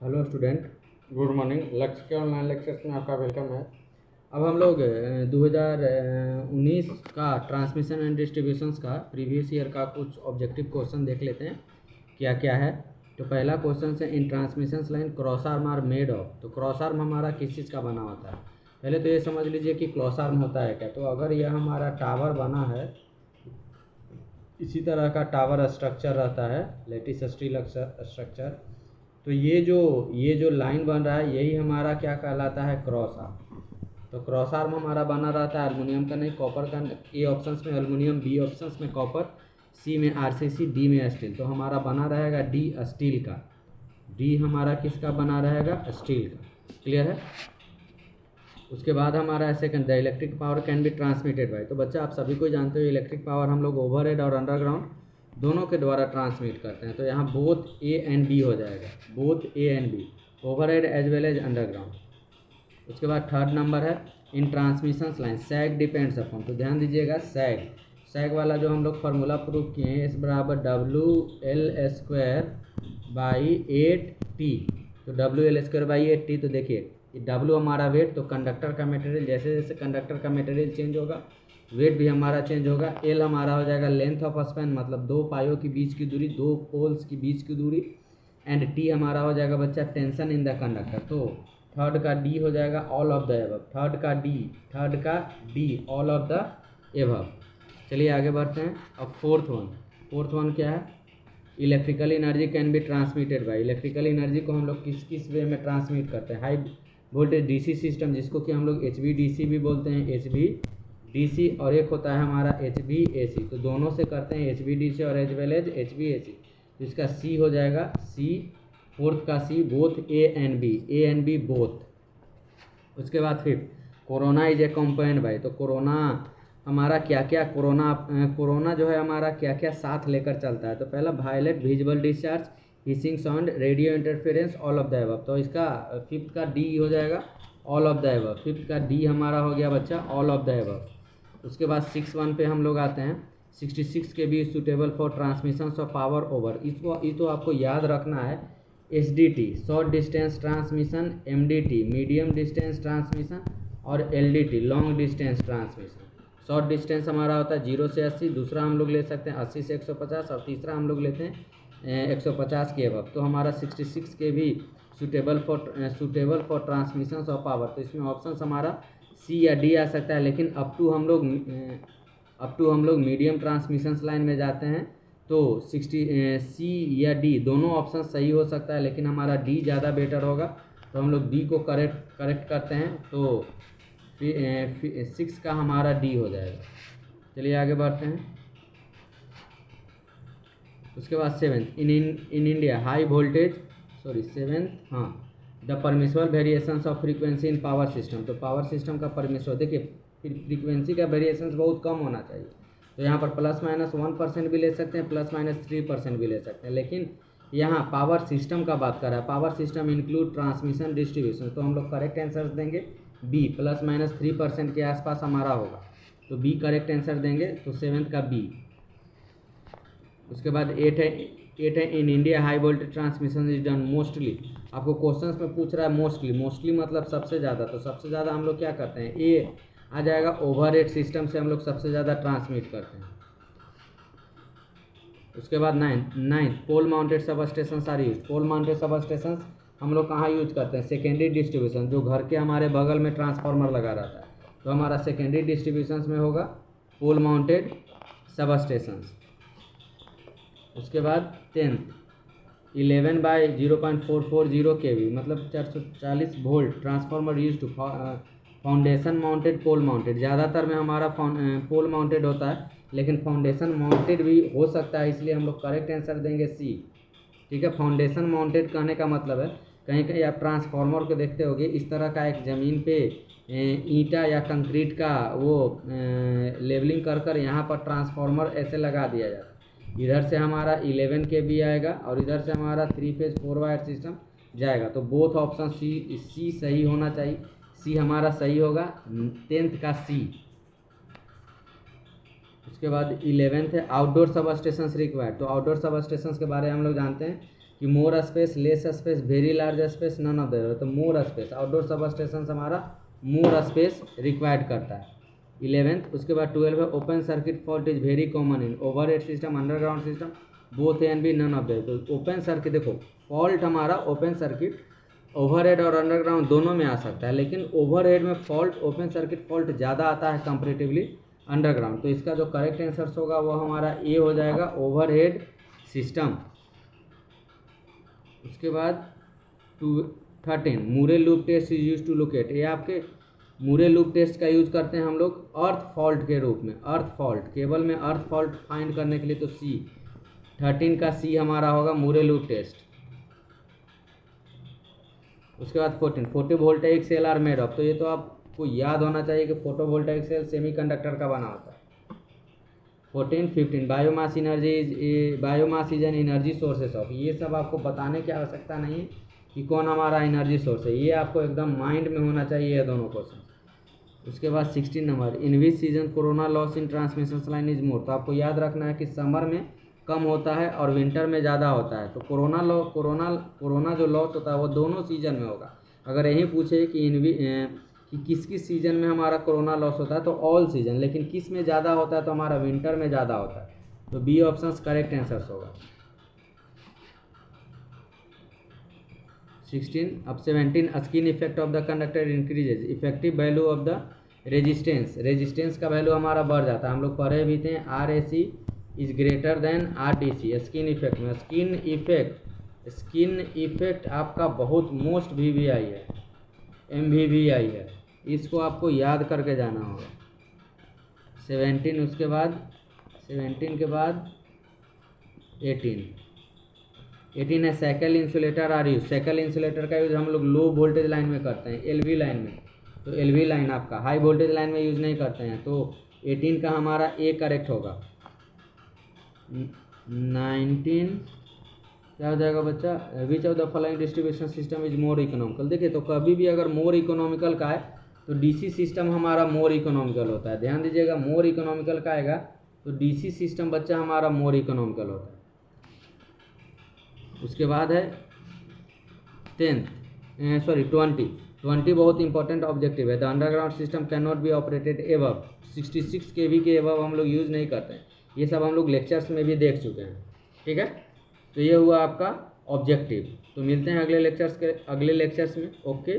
Hello student, good morning. लक्ष्य के online lectures में आपका वेलकम है। अब हम लोग 2019 का ट्रांसमिशन एंड डिस्ट्रीब्यूशंस का प्रीवियस ईयर का कुछ ऑब्जेक्टिव क्वेश्चन देख लेते हैं क्या क्या है। तो पहला क्वेश्चन है, in transmission line cross arm are made of. तो क्रॉस आर्म हमारा किस चीज़ का बना होता है? पहले तो ये समझ लीजिए कि क्रॉस आर्म होता है क्या। तो अगर यह हमारा टावर बना है, इसी तरह का टावर स्ट्रक्चर रहता है, लेटिस स्टील स्ट्रक्चर, तो ये जो लाइन बन रहा है यही हमारा क्या कहलाता है? Cross arm. तो क्रॉस आर्म हमारा बना रहता है एल्युमिनियम का, नहीं कॉपर का। ए ऑप्शंस में एल्युमिनियम, बी ऑप्शंस में कॉपर, सी में आरसीसी, डी में स्टील। तो हमारा बना रहेगा डी, स्टील का। डी हमारा किसका बना रहेगा? स्टील का। क्लियर है? उसके बाद हमारा है second, the electric power can be transmitted by. तो बच्चा आप सभी को जानते हो इलेक्ट्रिक पावर हम लोग ओवरहेड और अंडरग्राउंड दोनों के द्वारा ट्रांसमिट करते हैं। तो यहाँ बोथ ए एंड बी हो जाएगा, both A and B, overhead as well as underground. उसके बाद थर्ड नंबर है, in transmission line sag depends upon. तो ध्यान दीजिएगा, सैग वाला जो हम लोग फार्मूला प्रूव किए हैं, एस बराबर WL² बाई 8T। तो WL² बाई 8T। तो देखिए W हमारा वेट, तो कंडक्टर का मटेरियल, जैसे जैसे कंडक्टर का मटेरियल चेंज होगा वेट भी हमारा चेंज होगा। L हमारा हो जाएगा लेंथ ऑफ स्पैन, मतलब दो पायों के बीच की दूरी, दो पोल्स के बीच की दूरी। एंड T हमारा हो जाएगा बच्चा टेंशन इन द कंडक्टर। तो थर्ड का D हो जाएगा all of the above, third का D all of the above. चलिए आगे बढ़ते हैं। अब फोर्थ वन क्या है? Electrical energy can be transmitted by. Electrical energy को हम लोग किस किस वे में ट्रांसमिट करते हैं? हाई वोल्टेज डीसी सिस्टम, जिसको कि हम लोग HVDC भी बोलते हैं, HVDC, और एक होता है हमारा HVAC। तो दोनों से करते हैं, HVDC और एज वेल एज HVAC। तो इसका C हो जाएगा, C फोर्थ का C, both A and B both. उसके बाद fifth, corona is a compound bye. तो कोरोना हमारा क्या क्या, कोरोना जो है हमारा क्या क्या साथ लेकर चलता है? तो पहला violet visible discharge, hissing sound, radio interference, all of the above. तो इसका फिफ्थ का डी हो जाएगा all of the above. Fifth का डी हमारा हो गया बच्चा ऑल ऑफ द अबव। उसके बाद 6.1 पे हम लोग आते हैं, 66 के be suitable for transmission of power over. ये तो आपको याद रखना है। SDT short distance transmission, MDT medium distance transmission, और LDT long distance transmission. Short distance हमारा होता है 0 से 80, दूसरा हम लोग ले सकते हैं 80 से 150, और तीसरा हम लोग लेते हैं 150 के अबव। तो हमारा 66 के भी suitable for transmission of power. तो इसमें ऑप्शन हमारा C या D आ सकता है, लेकिन अप टू हम लोग मीडियम ट्रांसमिशन लाइन में जाते हैं तो 60 C या D दोनों ऑप्शन सही हो सकता है, लेकिन हमारा D ज़्यादा बेटर होगा। तो हम लोग D को करेक्ट करते हैं, तो 6 का हमारा D हो जाएगा। चलिए आगे बढ़ते हैं। उसके बाद seventh, in India high voltage, the permissible variations of frequency in power system. तो पावर सिस्टम का परमिसिबल, देखिए फ्रीक्वेंसी का वेरिएशंस बहुत कम होना चाहिए। तो यहाँ पर ±1% भी ले सकते हैं, ±3% भी ले सकते हैं, लेकिन यहाँ पावर सिस्टम का बात कर रहा है। Power system include transmission distribution. तो हम लोग करेक्ट आंसर देंगे बी, ±3% के आसपास हमारा होगा। तो बी करेक्ट आंसर देंगे, तो सेवेंथ का बी। उसके बाद 8 है, in India high voltage transmission is done mostly. आपको क्वेश्चंस में पूछ रहा है मोस्टली मतलब सबसे ज़्यादा। तो सबसे ज़्यादा हम लोग क्या करते हैं? ए आ जाएगा, ओवरहेड सिस्टम से हम लोग सबसे ज़्यादा ट्रांसमिट करते हैं। उसके बाद ninth, pole mounted substation are use. Pole mounted substation हम लोग कहाँ यूज करते हैं? सेकेंडरी डिस्ट्रीब्यूशन, जो घर के हमारे बगल में ट्रांसफार्मर लगा रहता है, तो हमारा सेकेंडरी डिस्ट्रीब्यूशन में होगा पोल माउंटेड सब स्टेशन। उसके बाद 10th, 11/0.440 kV, मतलब 440 volt transformer use to foundation mounted, pole mounted. ज़्यादातर में हमारा पोल माउंटेड होता है, लेकिन फाउंडेशन माउंटेड भी हो सकता है, इसलिए हम लोग करेक्ट आंसर देंगे C। ठीक है, फाउंडेशन माउंटेड कहने का मतलब है, कहीं कहीं आप ट्रांसफार्मर को देखते होगे, इस तरह का एक ज़मीन पे ईंटा या कंक्रीट का वो लेवलिंग कर यहाँ पर ट्रांसफार्मर ऐसे लगा दिया जाता है। इधर से हमारा 11 के भी आएगा, और इधर से हमारा 3 फेज 4 वायर सिस्टम जाएगा। तो बोथ ऑप्शन सी सही होना चाहिए। सी हमारा सही होगा, 10th का C। उसके बाद 11th है, आउटडोर सब स्टेशन रिक्वायर्ड। तो आउटडोर सब स्टेशन के बारे में हम लोग जानते हैं कि more space, less space, very large space, none of the. तो more space, outdoor substation हमारा मोर स्पेस रिक्वायर्ड करता है। 11th, उसके बाद 12 है open circuit fault is very common in overhead system, underground system, both A and B, none of the. तो open circuit, देखो fault हमारा ओपन सर्किट ओवरहेड और अंडरग्राउंड दोनों में आ सकता है, लेकिन ओवरहेड में फॉल्ट, ओपन सर्किट फॉल्ट ज़्यादा आता है कंपेरेटिवली अंडरग्राउंड। तो इसका जो करेक्ट आंसर होगा वो हमारा ए हो जाएगा, ओवरहेड सिस्टम। उसके बाद 13 Moore loop test is use to locate. ये आपके मूरे लूप टेस्ट का यूज करते हैं हम लोग अर्थ फॉल्ट के रूप में, अर्थ फॉल्ट, केबल में अर्थ फॉल्ट फाइंड करने के लिए। तो सी, 13 का सी हमारा होगा मूरे लूप टेस्ट। उसके बाद 14 photovoltaic cell are made of. तो ये तो आपको याद होना चाहिए कि फोटोवोल्टाइक सेल सेमीकंडक्टर का बना होता है। 15 biomass energy, biomass is an energy sources of. ये सब आपको बताने की आवश्यकता नहीं है कि कौन हमारा एनर्जी सोर्स है, ये आपको एकदम माइंड में होना चाहिए ये दोनों क्वेश्चन। उसके बाद 16 number, in which season corona loss in transmission line is more. तो आपको याद रखना है कि समर में कम होता है और विंटर में ज़्यादा होता है। तो कोरोना जो लॉस होता है वो दोनों सीजन में होगा। अगर यही पूछे कि किस किस सीजन में हमारा कोरोना लॉस होता है, तो ऑल सीजन, लेकिन किस में ज़्यादा होता है, तो हमारा विंटर में ज़्यादा होता है। तो बी ऑप्शन करेक्ट आंसर होगा। 16, अब 17, skin effect of the conductor increases, effective value of the resistance, resistance का वैल्यू हमारा बढ़ जाता है। हम लोग पढ़े भी थे RAC is greater than RTC। Skin effect में स्किन इफेक्ट आपका बहुत मोस्ट VVI है, MVVI है, इसको आपको याद करके जाना होगा। 17, उसके बाद 17 के बाद 18 है shackle insulator are use. Shackle insulator का यूज हम लोग लो वोल्टेज लाइन में करते हैं, LV लाइन में। तो LV लाइन आपका हाई वोल्टेज लाइन में यूज नहीं करते हैं। तो 18 का हमारा ए करेक्ट होगा। 19 क्या हो जाएगा बच्चा, which of the following distribution system is more economical. देखिए तो कभी भी अगर मोर इकोनॉमिकल का है तो DC सिस्टम हमारा मोर इकोनॉमिकल होता है। ध्यान दीजिएगा, मोर इकोनॉमिकल का आएगा तो DC सिस्टम बच्चा हमारा मोर इकोनॉमिकल होता है। उसके बाद है 20 बहुत इंपॉर्टेंट ऑब्जेक्टिव है। The underground system can not be operated above 66 kV के एबव हम लोग यूज़ नहीं करते हैं। ये सब हम लोग लेक्चर्स में भी देख चुके हैं, ठीक है। तो ये हुआ आपका ऑब्जेक्टिव। तो मिलते हैं अगले लेक्चर्स में। ओके।